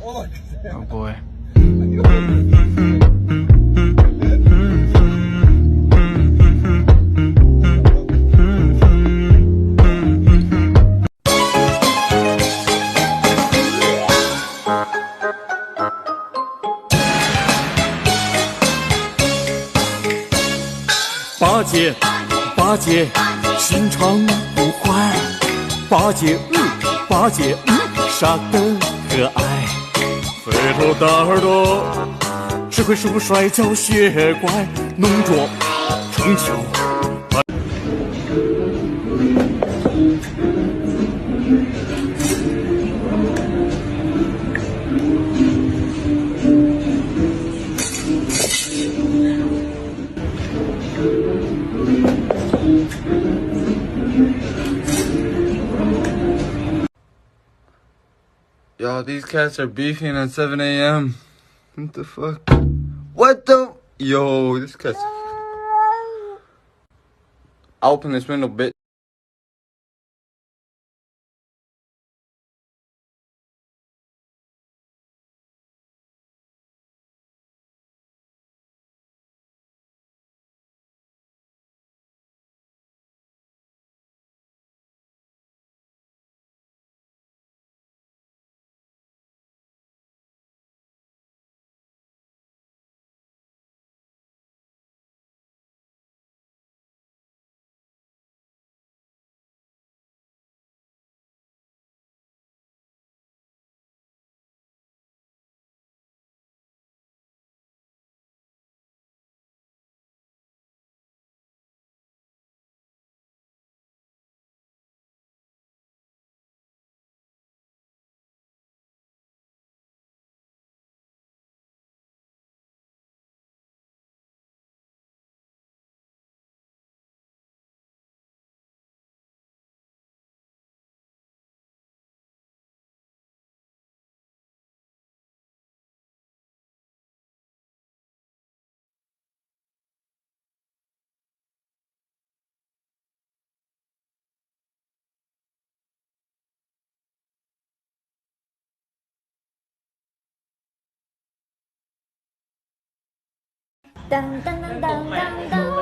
Oh boy.八戒，八戒，心肠不坏。八戒，八戒，傻得可爱。肥头大耳朵，只会数摔跤血怪，弄拙成巧。Yo, these cats are beefing at 7 a.m. What the fuck? What the? Yo, this cat's... I'll open this window, bitch. Dun, dun, dun, dun, dun, dun.